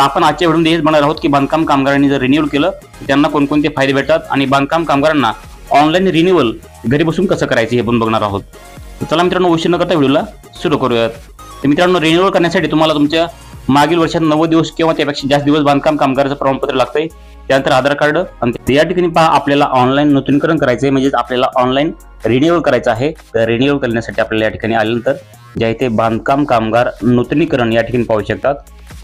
आपण आजच्या व्हिडिओमध्ये हेच बनणार आहोत की बांधकाम कामगारांनी जर रिन्यूअल केलं तर त्यांना कोणकोणते फायदे भेटतात आणि बांधकाम कामगारांना ऑनलाईन रिन्यूअल घरी बसून कसं करायचं हे पण बघणार आहोत। तर चला मित्रांनो, उशीर न करता व्हिडिओला सुरू करूयात। तर मित्रांनो, रिन्यूअल करण्यासाठी तुम्हाला तुमच्या मागील वर्षात 90 दिवस किंवा त्यापेक्षा जास्त दिवस बांधकाम कामगाराचं प्रमाणपत्र लागतंय, त्यानंतर आधार कार्ड आणि या ठिकाणी पहा आपल्याला ऑनलाईन नूतनीकरण करायचं आहे, म्हणजे आपल्याला ऑनलाईन रिन्यूअल करायचं आहे। तर रिन्यूअल करण्यासाठी आपल्याला या ठिकाणी आल्यानंतर जे आहे ते बांधकाम कामगार नूतनीकरण या ठिकाणी पाहू शकतात।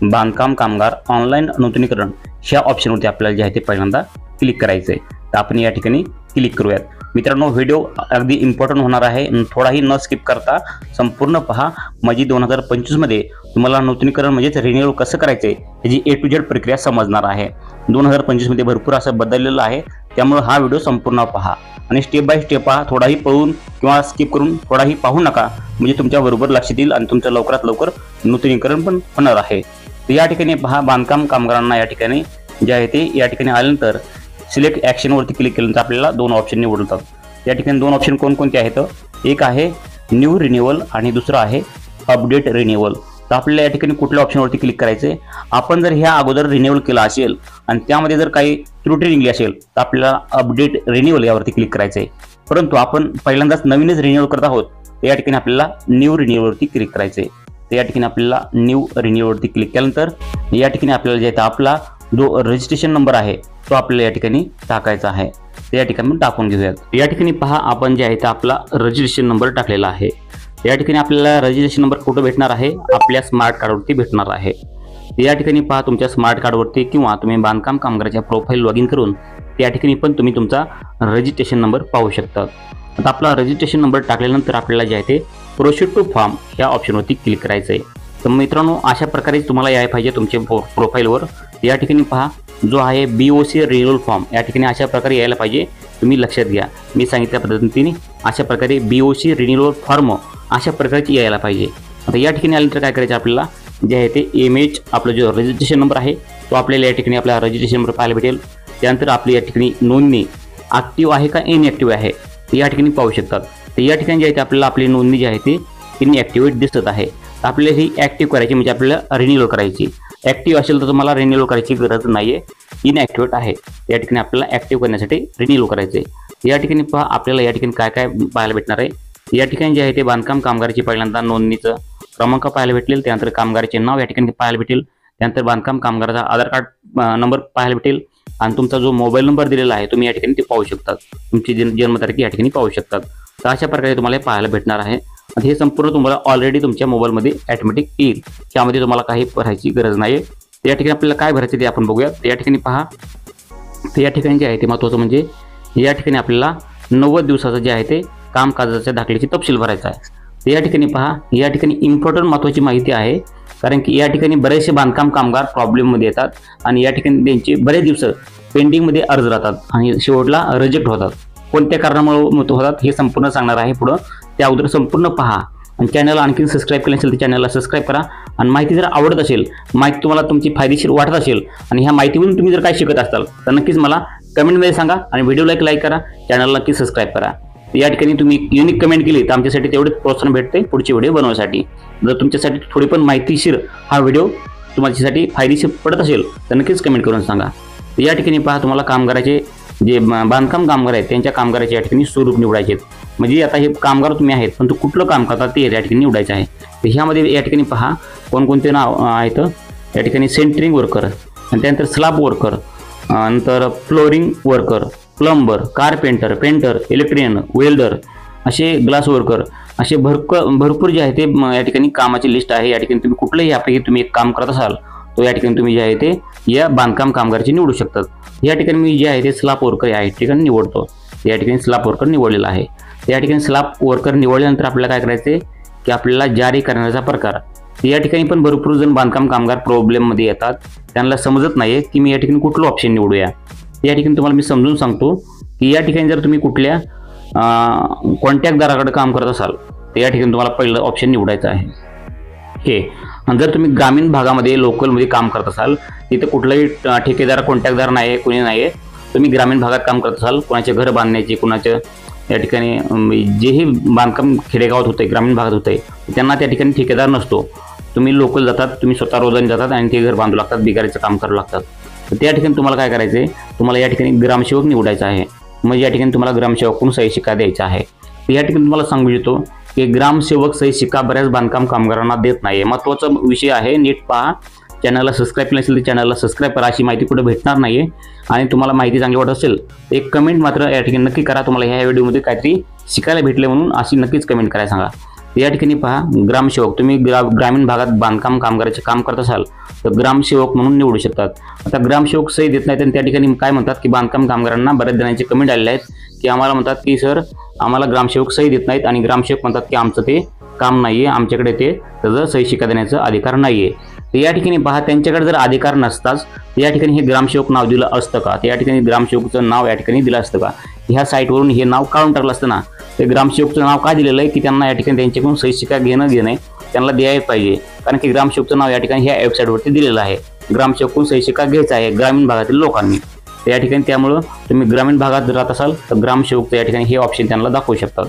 बांधकाम कामगार ऑनलाईन नूतनीकरण ह्या ऑप्शनवरती आपल्याला जे आहे ते पहिल्यांदा क्लिक करायचं आहे। तर आपण या ठिकाणी क्लिक करूयात। मित्रांनो, व्हिडिओ अगदी इम्पॉर्टंट होणार आहे, थोडाही न स्किप करता संपूर्ण पहा, म्हणजे 2025 मध्ये तुम्हाला नूतनीकरण म्हणजेच रिन्यूअल कसं करायचंय याची A to Z प्रक्रिया समजणार आहे। 2025 मध्ये भरपूर असं बदललेलं आहे, त्यामुळे हा व्हिडिओ संपूर्ण पहा आणि स्टेप बाय स्टेप पहा, थोडाही पळून किंवा स्किप करून थोडाही पाहू नका, म्हणजे तुमच्या बरोबर लक्षात येईल आणि तुमचं लवकरात लवकर नूतनीकरण पण होणार आहे। तर या ठिकाणी पहा, बांधकाम कामगारांना या ठिकाणी जे आहे ते या ठिकाणी आल्यानंतर सिलेक्ट ॲक्शन वरती क्लिक केल्यानंतर आपल्याला दोन ऑप्शन निवडतात। या ठिकाणी दोन ऑप्शन कोणकोणते आहेत, एक आहे न्यू रिन्यूअल आणि दुसरं आहे अपडेट रिन्यूअल। तर आपल्याला या ठिकाणी कुठल्या ऑप्शनवरती क्लिक करायचे, आपण जर ह्या अगोदर रिन्यूअल केला असेल आणि त्यामध्ये जर काही त्रुटी निघली असेल तर आपल्याला अपडेट रिन्यूअल यावरती क्लिक करायचं आहे। परंतु आपण पहिल्यांदाच नवीनच रिन्यूअल करत आहोत, तर या ठिकाणी आपल्याला न्यू रिन्यूअलवरती क्लिक करायचं आहे। तर या ठिकाणी आपल्याला न्यू रिन्यूअलवरती क्लिक केल्यानंतर या ठिकाणी आपल्याला जे आहे आपला जो रजिस्ट्रेशन नंबर आहे तो आपल्याला या ठिकाणी टाकायचा आहे। तर या ठिकाणी आपण टाकून घेऊयात। या ठिकाणी पहा, आपण जे आहे ते आपला रजिस्ट्रेशन नंबर टाकलेला आहे। या ठिकाणी आपल्याला रजिस्ट्रेशन नंबर कुठं भेटणार आहे, आपल्या स्मार्ट कार्डवरती भेटणार आहे। या ठिकाणी पहा, तुमच्या स्मार्ट कार्डवरती किंवा तुम्ही बांधकाम कामगाराच्या प्रोफाईल लॉग इन करून त्या ठिकाणी पण तुम्ही तुमचा रजिस्ट्रेशन नंबर पाहू शकता। आता आपला रजिस्ट्रेशन नंबर टाकल्यानंतर आपल्याला जे आहे ते प्रोसीड टू फॉर्म या ऑप्शनवरती क्लिक करायचं आहे। तर मित्रांनो, अशा प्रकारे तुम्हाला यायला पाहिजे तुमच्या प्रोफाईलवर। या ठिकाणी पहा, जो आहे BOC रिन्यूअल फॉर्म या ठिकाणी अशा प्रकारे यायला पाहिजे, तुम्ही लक्षात घ्या। मी सांगितल्या पद्धतीने अशा प्रकारे BOC रिन्यूअल फॉर्म अशा प्रकारची यायला पाहिजे। आता या ठिकाणी आल्यानंतर काय करायचं, आपल्याला जे आहे ते इमेज आपला जो रजिस्ट्रेशन नंबर आहे तो आपल्याला या ठिकाणी आपला रजिस्ट्रेशन नंबर पाहायला भेटेल। त्यानंतर आपली या ठिकाणी नोंदणी ॲक्टिव्ह आहे का इनॲक्टिव्ह आहे ते या ठिकाणी पाहू शकतात। तर या ठिकाणी जे आहे ते आपल्याला आपली नोंदणी जी आहे ती इनॲक्टिव्हेट दिसत आहे। तर आपल्याला ही ॲक्टिव्ह करायची, म्हणजे आपल्याला रिन्यूअल करायची। ॲक्टिव्ह असेल तर तुम्हाला रिन्यूअल करायची गरज नाही आहे, इनॲक्टिव्हेट आहे। या ठिकाणी आपल्याला ॲक्टिव्ह करण्यासाठी रिन्यूअल करायचे। या ठिकाणी पहा, आपल्याला या ठिकाणी काय काय पाहायला भेटणार आहे। या ठिकाणी जे आहे ते बांधकाम कामगाराची पहिल्यांदा नोंदणीचं क्रमांक पाहायला भेटेल, त्यानंतर कामगाराचे नाव या ठिकाणी पाहायला भेटेल, त्यानंतर बांधकाम कामगाराचा आधार कार्ड नंबर पाहायला भेटेल आणि तुमचा जो मोबाईल नंबर दिलेला आहे तुम्ही या ठिकाणी ते पाहू शकतात, तुमची जन्मतारीख या ठिकाणी पाहू शकतात। तर अशा प्रकारे तुम्हाला पाहायला भेटणार आहे आणि हे संपूर्ण तुम्हाला ऑलरेडी तुमच्या मोबाईलमध्ये ऑटोमॅटिक येईल, त्यामध्ये तुम्हाला काही भरायची गरज नाही आहे। तर या ठिकाणी आपल्याला काय भरायचं ते आपण बघूया। तर या ठिकाणी पहा, तर या ठिकाणी जे आहे ते महत्त्वाचं म्हणजे या ठिकाणी आपल्याला 90 दिवसाचं जे आहे ते कामकाजाच्या दाखल्याची तपशील भरायचा आहे। तर या ठिकाणी पहा, या ठिकाणी इम्पॉर्टंट महत्त्वाची माहिती आहे, कारण की या ठिकाणी बरेचसे बांधकाम कामगार प्रॉब्लेममध्ये येतात आणि या ठिकाणी त्यांचे बरेच दिवस पेंडिंगमध्ये अर्ज राहतात आणि शेवटला रिजेक्ट होतात। कोणत्या कारणामुळे होतात हे संपूर्ण सांगणार आहे पुढं, त्या अगोदर संपूर्ण पहा आणि चॅनलला आणखी सबस्क्राईब केलं असेल तर चॅनलला सबस्क्राईब करा। आणि माहिती जर आवडत असेल, माहिती तुम्हाला तुमची फायदेशीर वाटत असेल आणि ह्या माहितीवरून तुम्ही जर काय शिकत असाल तर नक्कीच मला कमेंटमध्ये सांगा आणि व्हिडिओला एक लाईक करा, चॅनलला नक्की सबस्क्राईब करा। या ठिकाणी तुम्ही युनिक कमेंट केली तर आमच्यासाठी तेवढेच प्रोत्साहन भेटते पुढचे व्हिडिओ बनवण्यासाठी। जर तुमच्यासाठी थोडी पण माहितीशीर हा व्हिडिओ तुमच्यासाठी फायदेशीर पडत असेल तर नक्कीच कमेंट करून सांगा। या ठिकाणी पहा, तुम्हाला कामगाराचे जे बांधकाम कामगार आहेत त्यांच्या कामगाराचे या ठिकाणी स्वरूप निवडायचे आहेत, म्हणजे आता हे कामगार तुम्ही आहेत पण कुठलं काम करतात ते या ठिकाणी निवडायचं आहे। तर ह्यामध्ये या ठिकाणी पहा कोणकोणते नाव आहेत। या ठिकाणी सेंटरिंग वर्कर आणि त्यानंतर स्लॅब वर्कर, नंतर flooring worker, plumber, carpenter, painter, electrician, welder, असे ग्लास वर्कर, असे भरपूर जे आहे ते या ठिकाणी कामाची लिस्ट आहे। या ठिकाणी तुम्ही कुठलंही यापैकी तुम्ही एक काम करत असाल तो या ठिकाणी तुम्ही जे आहे ते या बांधकाम कामगाराची निवडू शकतात। या ठिकाणी मी जे आहे ते स्लॅब वर्कर या ठिकाणी निवडतो। या ठिकाणी स्लॅब वर्कर निवडलेला आहे। या ठिकाणी स्लॅब वर्कर निवडल्यानंतर आपल्याला काय करायचं की आपल्याला जारी करण्याचा प्रकार। या ठिकाणी पण भरपूर जण बांधकाम कामगार प्रॉब्लेममध्ये येतात, त्यांना समजत नाही की मी या ठिकाणी कुठलं ऑप्शन निवडूया। या ठिकाणी तुम्हाला मी समजून सांगतो की या ठिकाणी जर तुम्ही कुठल्या कॉन्टॅक्टदाराकडे काम करत असाल तर या ठिकाणी तुम्हाला पहिलं ऑप्शन निवडायचं आहे हे। आणि जर तुम्ही ग्रामीण भागामध्ये लोकलमध्ये काम करत असाल, तिथे कुठलाही ठेकेदार कॉन्टॅक्टदार नाही आहे, कोणी नाही आहे, तुम्ही ग्रामीण भागात काम करत असाल, कोणाचे घर बांधण्याचे, कोणाचं या ठिकाणी जेही बांधकाम खेडेगावात होते, ग्रामीण भागात होते, त्यांना त्या ठिकाणी ठेकेदार नसतो, तुम्ही लोकल जातात, तुम्ही स्वतः रोजाने जातात आणि ते घर बांधू लागतात, बिगारीचं काम करू लागतात. तर त्या ठिकाणी तुम्हाला काय करायचं आहे, तुम्हाला या ठिकाणी ग्रामसेवक निवडायचा आहे. म्हणजे या ठिकाणी तुम्हाला ग्रामसेवककडून सही शिक्का द्यायचा आहे. तर या ठिकाणी तुम्हाला सांगू इच्छितो की ग्रामसेवक सही शिक्का बऱ्याच बांधकाम कामगारांना देत नाही. महत्त्वाचा विषय आहे, नीट पहा. चॅनलला सबस्क्राईब केलं असेल तर चॅनलला सबस्क्राईब करा. अशी माहिती कुठे भेटणार नाहीये. आणि तुम्हाला माहिती चांगली वाटत असेल तर एक कमेंट मात्र या ठिकाणी नक्की करा. तुम्हाला ह्या व्हिडिओमध्ये काहीतरी शिकायला भेटले म्हणून अशी नक्कीच कमेंट करायला सांगा. या ठिकाणी पहा, ग्रामसेवक तुम्ही ग्रामीण भागात बांधकाम कामगाराचे काम करत असाल तर ग्रामसेवक म्हणून निवडू शकतात. आता ग्रामसेवक सही देत नाहीत आणि त्या ठिकाणी काय म्हणतात की बांधकाम कामगारांना बऱ्याच जणांचे कमेंट आलेले आहेत की आम्हाला म्हणतात की सर आम्हाला ग्रामसेवक सही देत नाहीत आणि ग्रामसेवक म्हणतात की आमचं ते काम नाहीये, आमच्याकडे ते त्याचं सही शिक्का देण्याचा अधिकार नाहीये. तर या ठिकाणी पहा, त्यांच्याकडे जर अधिकार नसताच या ठिकाणी हे ग्रामसेवक नाव दिलं असतं का? या ठिकाणी ग्रामसेवकचं नाव या ठिकाणी दिलं असतं का? ह्या साईटवरून हे नाव काढून टाकलं असतं ना. ते ग्रामसेवकचं नाव का दिलेलं आहे की त्यांना या ठिकाणी त्यांच्याकडून सही शिक्का घेणे त्यांना द्यायला पाहिजे. कारण की ग्रामसेवकचं नाव या ठिकाणी ह्या वेबसाईटवरती दिलेलं आहे. ग्रामसेवककडून सही शिक्का घ्यायचा आहे ग्रामीण भागातील लोकांनी. तर या ठिकाणी त्यामुळं तुम्ही ग्रामीण भागात राहत असाल तर ग्रामसेवकचं या ठिकाणी हे ऑप्शन त्यांना दाखवू शकतात.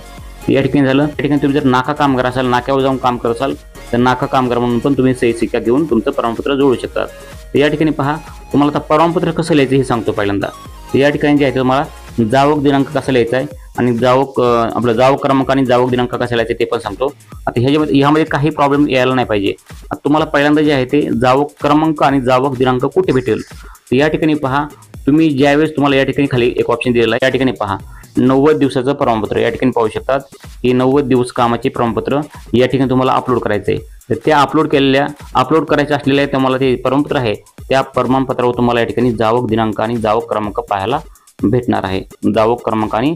या ठिकाणी झालं. या ठिकाणी तुम्ही जर नाका कामगार असाल, नाक्यावर जाऊन काम करत असाल तर नाका कामगार म्हणून पण तुम्ही सही शिक्का घेऊन तुमचं प्रमाणपत्र जोडू शकतात. तर या ठिकाणी पहा, तुम्हाला आता प्रमाणपत्र कसं लिहायचं हे सांगतो पहिल्यांदा. तर या ठिकाणी जे आहे तुम्हाला जावक दिनांक कसा लिहायचा आहे आणि आपलं जावक क्रमांक आणि जावक दिनांक कसा लिहायचा ते पण सांगतो. आता ह्यामध्ये काही प्रॉब्लेम यायला नाही पाहिजे. आता तुम्हाला पहिल्यांदा जे आहे ते जावक क्रमांक आणि जावक दिनांक कुठे भेटेल. तर या ठिकाणी पहा, तुम्ही ज्यावेळेस तुम्हाला या ठिकाणी खाली एक ऑप्शन दिलेला आहे. या ठिकाणी पहा 90 दिवसाचं प्रमाणपत्र या ठिकाणी पाहू शकतात. ही 90 दिवस कामाचे प्रमाणपत्र या ठिकाणी तुम्हाला अपलोड करायचं आहे. तर त्या अपलोड करायचं असलेल्या तुम्हाला ते प्रमाणपत्र आहे, त्या प्रमाणपत्रावर तुम्हाला या ठिकाणी जावक दिनांक आणि जावक क्रमांक पाहायला भेटणार आहे. जावक क्रमांक आणि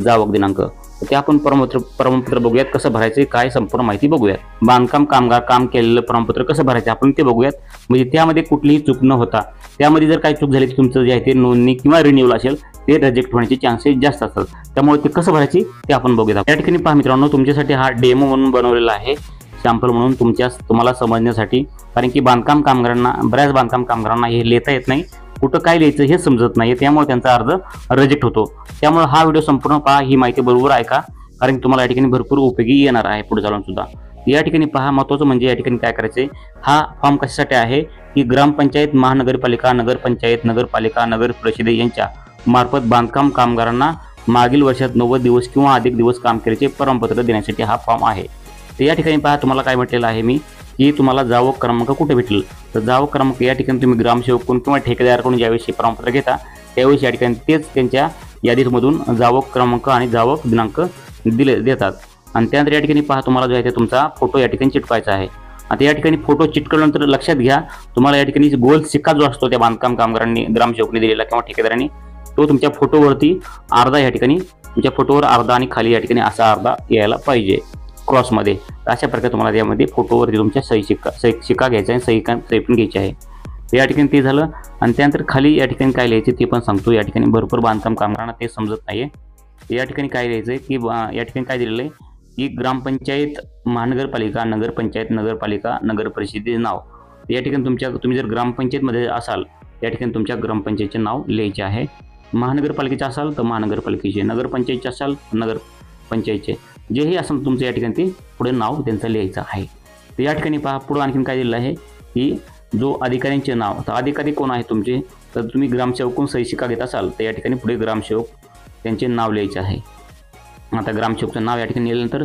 जावक दिनांक. ते आपण प्रमाणपत्र बघूयात कसं भरायचं, काय संपूर्ण माहिती बघूयात. बांधकाम कामगार काम केलेलं प्रमाणपत्र कसं भरायचं आपण ते बघूयात. म्हणजे त्यामध्ये कुठलीही चूक न होता, त्यामध्ये जर काही चूक झाली तर तुमचं जे आहे ते नोंदणी किंवा रिन्यूअल असेल ते रिजेक्ट होण्याचे चान्सेस जास्त असतात. त्यामुळे ते कसं भरायचे ते आपण बघूयात. या ठिकाणी पहा मित्रांनो, तुमच्यासाठी हा डेमो म्हणून बनवलेला आहे, सॅम्पल म्हणून तुम्हाला समजण्यासाठी. कारण की बऱ्याच बांधकाम कामगारांना हे लिहिता येत नाही, कुठं काय लिहायचं हे समजत नाही, त्यामुळे त्यांचा अर्ज रिजेक्ट होतो. त्यामुळे हा व्हिडिओ संपूर्ण पहा, ही माहिती बरोबर ऐका, कारण तुम्हाला या ठिकाणी भरपूर उपयोगी येणार आहे पुढे चालून सुद्धा. या ठिकाणी पहा, महत्त्वाचं म्हणजे या ठिकाणी काय करायचंय, हा फॉर्म कशासाठी आहे की ग्रामपंचायत, महानगरपालिका, नगरपंचायत, नगरपालिका, नगर परिषद यांच्या मार्फत बांधकाम कामगारांना मागील वर्षात 90 दिवस किंवा अधिक दिवस काम केल्याचे प्रमाणपत्र देण्यासाठी हा फॉर्म आहे. तर या ठिकाणी पहा, तुम्हाला काय म्हटलेलं आहे मी की तुम्हाला जावक क्रमांक कुठे भेटेल. तर जावक क्रमांक या ठिकाणी तुम्ही ग्रामसेवककडून किंवा ठेकेदाराकडून ज्यावेळेस हे प्रमाणपत्र घेता त्यावेळेस या ठिकाणी तेच त्यांच्या यादीमधून जावक क्रमांक आणि जावक दिनांक देतात. आणि त्यानंतर या ठिकाणी पहा, तुम्हाला जो आहे ते तुमचा फोटो या ठिकाणी चिटकवायचा आहे. आता या ठिकाणी फोटो चिटकवल्यानंतर लक्षात घ्या, तुम्हाला या ठिकाणी गोल सिक्का जो असतो त्या बांधकाम कामगारांनी ग्रामसेवकने दिलेला किंवा ठेकेदारांनी, तो तुमच्या फोटोवरती अर्धा या ठिकाणी तुमच्या फोटोवर अर्धा आणि खाली या ठिकाणी असा अर्धा यायला पाहिजे क्रॉसमध्ये. अशा प्रकारे तुम्हाला यामध्ये फोटोवरती तुमच्या सही शिक्का घ्यायचा आहे, सही पण घ्यायची आहे. तर या ठिकाणी ते झालं. आणि त्यानंतर खाली या ठिकाणी काय लिहायचे ते पण सांगतो. या ठिकाणी भरपूर बांधकाम कामगारांना ते समजत नाहीये. या ठिकाणी काय लिहायचं आहे की या ठिकाणी काय दिलेलं आहे की ग्रामपंचायत, महानगरपालिका, नगरपंचायत, नगरपालिका, नगर परिषदेचे नाव. या ठिकाणी तुम्ही जर ग्रामपंचायतमध्ये असाल या ठिकाणी तुमच्या ग्रामपंचायतचे नाव लिहायचे आहे. महानगरपालिकेचे असाल तर महानगरपालिकेचे, नगरपंचायतचे असाल तर नगरपंचायतचे, जेही असेल तुमचं या ठिकाणी ते पुढे नाव त्यांचं लिहायचं आहे. तर या ठिकाणी पहा, पुढे आणखीन काय दिलेलं आहे की जो अधिकाऱ्यांचे नाव. तर अधिकारी कोण आहे तुमचे, तर तुम्ही ग्रामसेवककडून सही शिक्का घेत असाल तर या ठिकाणी पुढे ग्रामसेवक त्यांचे नाव लिहायचे आहे. आता ग्रामसेवकचं नाव या ठिकाणी लिहिल्यानंतर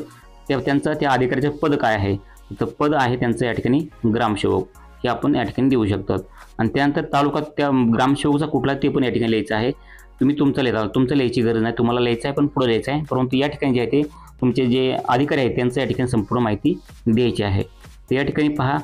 त्यांचं त्या अधिकाऱ्याचं पद काय आहे, तर पद आहे त्यांचं या ठिकाणी ग्रामसेवक, हे आपण या ठिकाणी देऊ शकतात. आणि त्यानंतर तालुका त्या ग्रामसेवकचा कुठला ते पण या ठिकाणी लिहायचं आहे. तुम्ही तुमचं लिहिता, तुमचं लिहायची गरज नाही, तुम्हाला लिहायचं आहे पण पुढे लिहायचं आहे. परंतु या ठिकाणी जे आहे ते तुमचे जे अधिकारी आहेत त्यांचं या ठिकाणी संपूर्ण माहिती द्यायची आहे. तर या ठिकाणी पहा,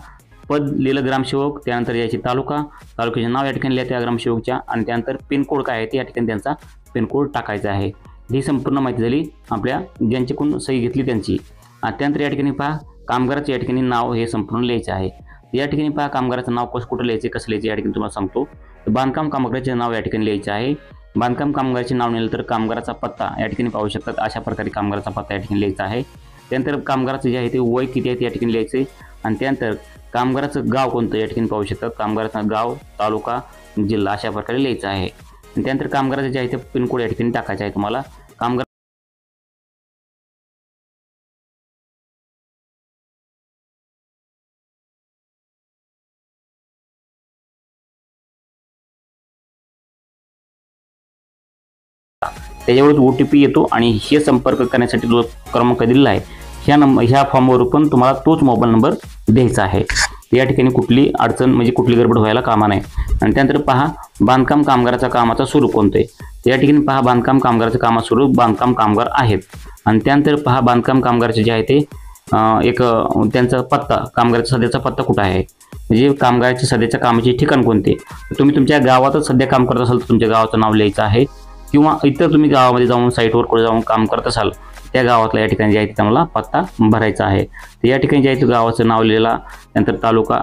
पद लिहिलं ग्रामसेवक, त्यानंतर याची तालुक्याचे नाव या ठिकाणी लिहा त्या ग्रामसेवकच्या, आणि त्यानंतर पिनकोड काय आहे ते या ठिकाणी त्यांचा पिनकोड टाकायचा आहे. ही संपूर्ण माहिती झाली आपल्या ज्यांच्याकडून सही घेतली त्यांची. त्यानंतर या ठिकाणी पहा, कामगाराचं या ठिकाणी नाव हे संपूर्ण लिहायचं आहे. या ठिकाणी पहा, कामगाराचं नाव कुठं लिहायचं, कसं लिहायचं या ठिकाणी तुम्हाला सांगतो. तर बांधकाम कामगाराचे नाव या ठिकाणी लिहायचं आहे. बांधकाम कामगाराचे नाव लिहिलं तर कामगाराचा पत्ता या ठिकाणी पाहू शकतात. अशा प्रकारे कामगाराचा पत्ता या ठिकाणी लिहायचा आहे. त्यानंतर कामगाराचं जे आहे ते वय किती आहे ते या ठिकाणी लिहायचं आहे. आणि त्यानंतर कामगाराचं गाव कोणतं या ठिकाणी पाहू शकतात. कामगाराचं गाव, तालुका, जिल्हा अशा प्रकारे लिहायचं आहे. आणि त्यानंतर कामगाराचं जे आहे ते पिनकोड या ठिकाणी टाकायचं आहे तुम्हाला. कामगार त्याच्यावरच OTP येतो आणि हे संपर्क करण्यासाठी जो क्रमांक दिलेला आहे ह्या फॉर्मवर पण तुम्हाला तोच मोबाईल नंबर द्यायचा आहे. या ठिकाणी कुठली अडचण म्हणजे कुठली गडबड व्हायला कामा नाही. आणि त्यानंतर पहा बांधकाम कामगाराचा कामाचा स्वरूप कोणतं आहे. या ठिकाणी पहा बांधकाम कामगाराचं कामाचं स्वरूप बांधकाम कामगार आहेत. आणि त्यानंतर पहा बांधकाम कामगाराचे जे आहे ते एक त्यांचा पत्ता, कामगाराचा सध्याचा पत्ता कुठं आहे, म्हणजे कामगाराच्या सध्याच्या कामाचे ठिकाण कोणते. तुम्ही तुमच्या गावातच सध्या काम करत असाल तर तुमच्या गावाचं नाव लिहायचं आहे, किंवा इतर तुम्ही गावामध्ये जाऊन साईटवर कुठे जाऊन काम करत असाल त्या गावातला या ठिकाणी जे आहे तुम्हाला पत्ता भरायचा आहे. तर या ठिकाणी जे आहे गावाचं नाव लिहिला, नंतर तालुका,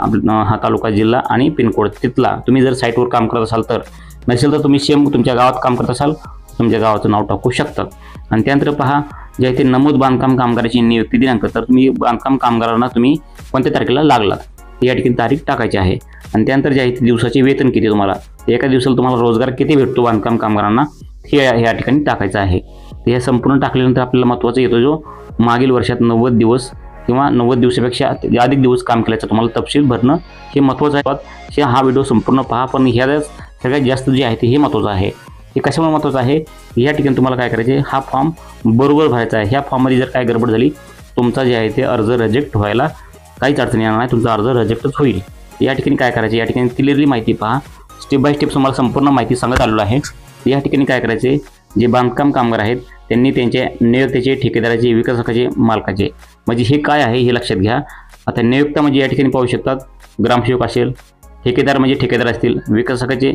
हा तालुका, जिल्हा आणि पिनकोड तिथला. तुम्ही जर साईटवर काम करत असाल तर, नसेल तर तुम्ही सेम तुमच्या गावात काम करत असाल तुमच्या गावाचं नाव टाकू शकतात. आणि त्यानंतर पहा जे आहे ते नमूद बांधकाम कामगाराची नियुक्ती दिनांक, तर तुम्ही बांधकाम कामगारांना तुम्ही कोणत्या तारखेला लागलात या ठिकाणी तारीख टाकायची आहे. आणि त्यानंतर जे आहे ते दिवसाचे वेतन किती, तुम्हाला एका दिवसाला तुम्हाला रोजगार किती भेटतो बांधकाम कामगारांना हे या ठिकाणी टाकायचं आहे. तर हे संपूर्ण टाकल्यानंतर आपल्याला महत्त्वाचा येतो जो मागील वर्षात 90 दिवस किंवा 90 दिवसापेक्षा अधिक दिवस काम केल्याचं तुम्हाला तपशील भरणं हे महत्त्वाचं आहे. हा व्हिडिओ संपूर्ण पहा, पण ह्या सगळ्यात जास्त जे आहे ते हे महत्त्वाचं आहे. हे कशामुळे महत्त्वाचं आहे, या ठिकाणी तुम्हाला काय करायचे, हा फॉर्म बरोबर भरायचा आहे. ह्या फॉर्ममध्ये जर काय गडबड झाली तुमचा जे आहे ते अर्ज रिजेक्ट व्हायला काहीच अडचण येणार नाही, तुमचा अर्ज रिजेक्टच होईल. या ठिकाणी काय करायचे, या ठिकाणी क्लिअरली माहिती पहा, स्टेप बाय स्टेप तुम्हाला संपूर्ण माहिती सांगत आलेलो आहे. या ठिकाणी काय करायचे, जे बांधकाम कामगार आहेत त्यांनी त्यांच्या नियोक्त्याचे, ठेकेदाराचे, विकासकाचे, मालकाचे, म्हणजे हे काय आहे हे लक्षात घ्या. आता नियोक्ता म्हणजे या ठिकाणी पाहू शकतात ग्रामसेवक असेल, ठेकेदार म्हणजे ठेकेदार असतील, विकासकाचे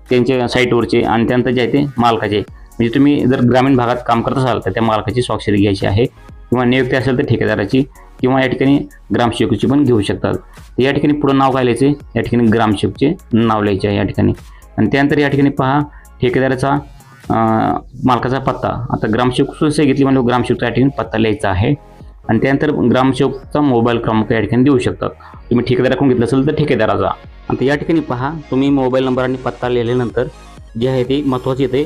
त्यांच्या साईटवरचे, आणि त्यानंतर जे आहे ते मालकाचे, म्हणजे तुम्ही जर ग्रामीण भागात काम करत असाल तर त्या मालकाची स्वाक्षरी घ्यायची आहे, किंवा नियुक्ती असेल तर ठेकेदाराची, किंवा या ठिकाणी ग्रामसेवकाची पण घेऊ शकतात. या ठिकाणी पुढं नाव काय लिहायचे, या ठिकाणी ग्रामसेवकचे नाव लिहायचे आहे या ठिकाणी. आणि त्यानंतर या ठिकाणी पहा ठेकेदाराचा मालकाचा पत्ता, आता ग्रामसेवक सही घेतली म्हणजे ग्रामसेवकचा या ठिकाणी पत्ता लिहायचा आहे. आणि त्यानंतर ग्रामसेवकचा मोबाईल क्रमांक या ठिकाणी देऊ शकतात. तुम्ही ठेकेदाराकडून घेतलं असेल तर ठेकेदाराचा. आता या ठिकाणी पहा तुम्ही मोबाईल नंबर आणि पत्ता लिहिल्यानंतर जे आहे ते महत्त्वाचे येते,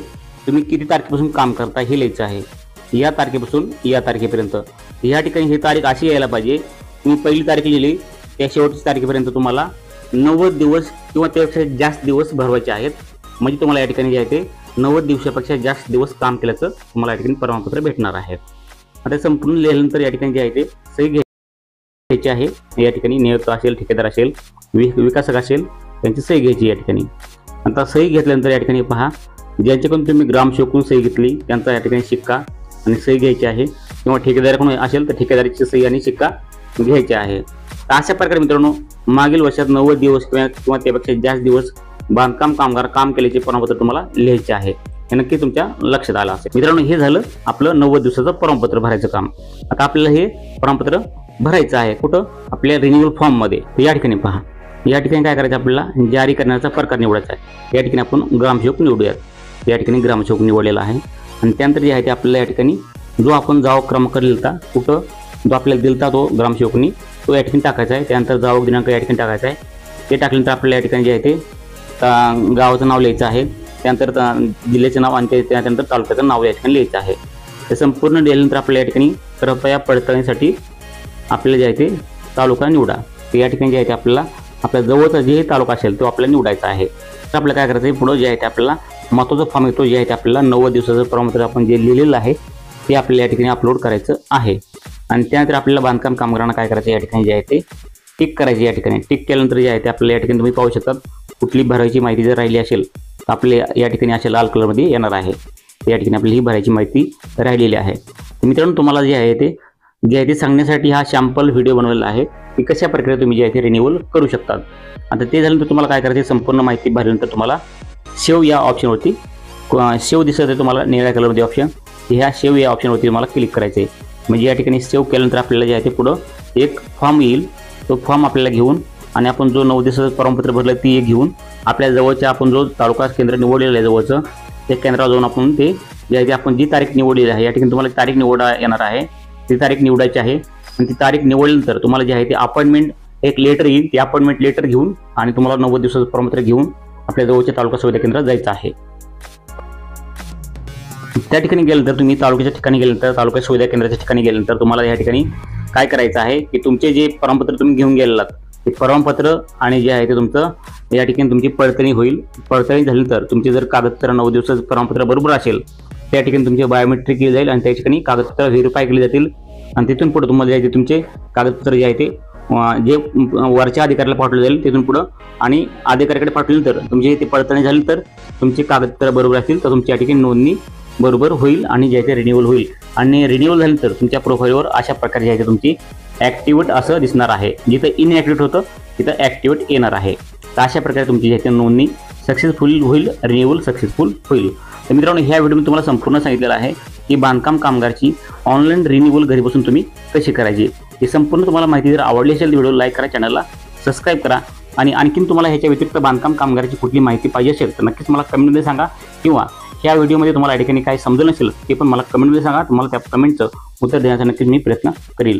तुम्ही किती तारखेपासून काम करता हे लिहायचं आहे. या तारखेपासून या तारखेपर्यंत. या ठिकाणी ही तारीख अशी यायला पाहिजे, तुम्ही पहिली तारीख लिहिली त्या शेवटच्या तारखेपर्यंत तुम्हाला 90 दिवस किंवा त्यापेक्षा जास्त दिवस भरवायचे आहेत. म्हणजे तुम्हाला या ठिकाणी जे आहे ते 90 दिवसापेक्षा जास्त दिवस काम केल्याचं तुम्हाला या ठिकाणी प्रमाणपत्र भेटणार आहे. आता संपूर्ण लिहिल्यानंतर या ठिकाणी जे आहे ते सही घ्यायची आहे. या ठिकाणी नियोक्ता असेल, ठेकेदार असेल, विकासक असेल, त्यांची सही घ्यायची या ठिकाणी. आता सही घेतल्यानंतर या ठिकाणी पहा ज्यांच्याकडून तुम्ही ग्रामसेवककडून सही घेतली त्यांचा या ठिकाणी शिक्का आणि सही घ्यायची आहे, किंवा ठेकेदाराकडून असेल तर ठेकेदाराची सही आणि शिक्का घ्यायचे आहे. तर अशा प्रकारे मित्रांनो मागील वर्षात 90 दिवस किंवा त्यापेक्षा जास्त दिवस बांधकाम कामगार काम केल्याचे प्रमाणपत्र तुम्हाला लिहायचे आहे. हे नक्की तुमच्या लक्षात आलं असेल. मित्रांनो हे झालं आपलं 90 दिवसाचं प्रमाणपत्र भरायचं काम. आता आपल्याला हे प्रमाणपत्र भरायचं आहे कुठं, आपल्या रिन्युअल फॉर्ममध्ये. या ठिकाणी पहा, या ठिकाणी काय करायचं, आपल्याला जारी करण्याचा प्रकार निवडायचा आहे. या ठिकाणी आपण ग्रामसेवक निवडूयात. या ठिकाणी ग्रामसेवक निवडलेला आहे. आणि त्यानंतर जे आहे ते आपल्याला या ठिकाणी जो आपण जावक क्रमांक लिहिलता कुठं, जो आपल्याला दिलता तो ग्रामसेवकनी, तो या ठिकाणी टाकायचा आहे. त्यानंतर जावक दिनांक या ठिकाणी टाकायचा आहे. ते टाकल्यानंतर आपल्याला या ठिकाणी जे आहे ते गावाचं नाव लिहायचं आहे. त्यानंतर जिल्ह्याचं नाव आणि त्यानंतर तालुक्याचं नाव या ठिकाणी लिहायचं आहे. ते संपूर्ण लिहिल्यानंतर आपल्याला या ठिकाणी कृपया पडताळणीसाठी आपल्याला जे आहे ते तालुका निवडा. तर या ठिकाणी जे आहे ते आपल्याला आपल्या जवळचा जे तालुका असेल तो आपल्याला निवडायचा आहे. तर आपल्याला काय करायचं आहे, पुढं जे आहे ते आपल्याला महत्त्वाचा फॉर्म येतो, जे आहे ते आपल्याला 90 दिवसाचं प्रमाणपत्र आपण जे लिहिलेलं आहे ते आपल्याला या ठिकाणी अपलोड करायचं आहे. आणि त्यानंतर आपल्याला बांधकाम कामगारांना काय करायचं, या ठिकाणी जे आहे ते टिक करायची. या ठिकाणी टिक केल्यानंतर जे आहे ते आपल्याला या ठिकाणी तुम्ही पाहू शकतात कुठली भरायची माहिती जर राहिली असेल तर आपल्या या ठिकाणी अशा लाल कलरमध्ये येणार आहे. या ठिकाणी आपली ही भरायची माहिती राहिलेली आहे. मित्रांनो तुम्हाला जे आहे ते सांगण्यासाठी हा सॅम्पल व्हिडिओ बनवलेला आहे की कशा प्रकारे तुम्ही जे आहे ते रिन्युअल करू शकतात. आता ते झाल्यानंतर तुम्हाला काय करायचं, संपूर्ण माहिती भरल्यानंतर तुम्हाला सेव्ह या ऑप्शनवरती, सेव्ह दिसत आहे तुम्हाला निळ्या कलरमध्ये ऑप्शन, ह्या सेव्ह या ऑप्शनवरती तुम्हाला क्लिक करायचं आहे. म्हणजे या ठिकाणी सेव्ह केल्यानंतर आपल्याला जे आहे ते पुढं एक फॉर्म येईल. तो फॉर्म आपल्याला घेऊन आणि आपण जो 90 दिवसाचं प्रमाणपत्र भरलं ती एक घेऊन आपल्या जवळच्या आपण जो तालुका केंद्र निवडलेलं आहे जवळचं त्या केंद्रावर जाऊन आपण ते जे आहे ते आपण जी तारीख निवडलेली आहे या ठिकाणी तुम्हाला तारीख निवडा येणार आहे. ती तारीख निवडायची आहे आणि ती तारीख निवडल्यानंतर तुम्हाला जे आहे ते अपॉइंटमेंट एक लेटर येईल. ते अपॉइंटमेंट लेटर घेऊन आणि तुम्हाला 90 दिवसाचं प्रमाणपत्र घेऊन आपल्या जवळच्या तालुका सुविधा केंद्रात जायचं आहे. त्या ठिकाणी गेल्यानंतर तुम्ही तालुक्याच्या ठिकाणी गेल्यानंतर तालुका सुविधा केंद्राच्या ठिकाणी गेल्यानंतर तुम्हाला या ठिकाणी काय करायचं आहे की तुमचे जे प्रमाणपत्र तुम्ही घेऊन गेलेलात ते प्रमाणपत्र आणि जे आहे ते तुमचं या ठिकाणी तुमची पडताळणी होईल. पडताळणी झाल्यानंतर तुमचे जर कागदपत्र 90 दिवसाचं प्रमाणपत्र बरोबर असेल त्या ठिकाणी तुमचे बायोमेट्रिक केली जाईल आणि त्या ठिकाणी कागदपत्र व्हेरीफाय केली जातील आणि तिथून पुढे तुम्हाला जे आहे ते तुमचे कागदपत्र जे आहे ते जे वरच्या अधिकाऱ्याला पाठवले जाईल तिथून पुढं आणि अधिकाऱ्याकडे पाठवले तर तुमची ते पडताळणी झाली तर तुमचे कागदपत्र बरोबर असतील तर तुमची या ठिकाणी नोंदणी बरोबर होईल आणि जे आहे ते रिन्युअल होईल आणि रिन्युअल झाली तर तुमच्या प्रोफाईलवर अशा प्रकारे जे आहे ते तुमची ॲक्टिवेट असं दिसणार आहे. जिथं इनॲक्टिवेट होतं तिथं ॲक्टिवेट येणार आहे. तर अशा प्रकारे तुमची जी आहे ते नोंदणी सक्सेसफुल होईल, रिन्युअल सक्सेसफुल होईल. तर मित्रांनो, ह्या व्हिडिओमध्ये तुम्हाला संपूर्ण सांगितलेलं आहे की बांधकाम कामगारची ऑनलाईन रिन्युअल घरी बसून तुम्ही कशी करायची. ही संपूर्ण तुम्हाला माहिती जर आवडली असेल तर व्हिडिओ लाईक करा, चॅनलला सबस्क्राईब करा आणि आणखीन तुम्हाला ह्याच्या व्यतिरिक्त बांधकाम कामगाराची कुठली माहिती पाहिजे असेल तर नक्कीच मला कमेंटमध्ये सांगा किंवा ह्या व्हिडिओमध्ये तुम्हाला या ठिकाणी काय समजलं नसेल ते पण मला कमेंटमध्ये सांगा. तुम्हाला त्या कमेंटचं उत्तर देण्याचा नक्कीच मी प्रयत्न करेल.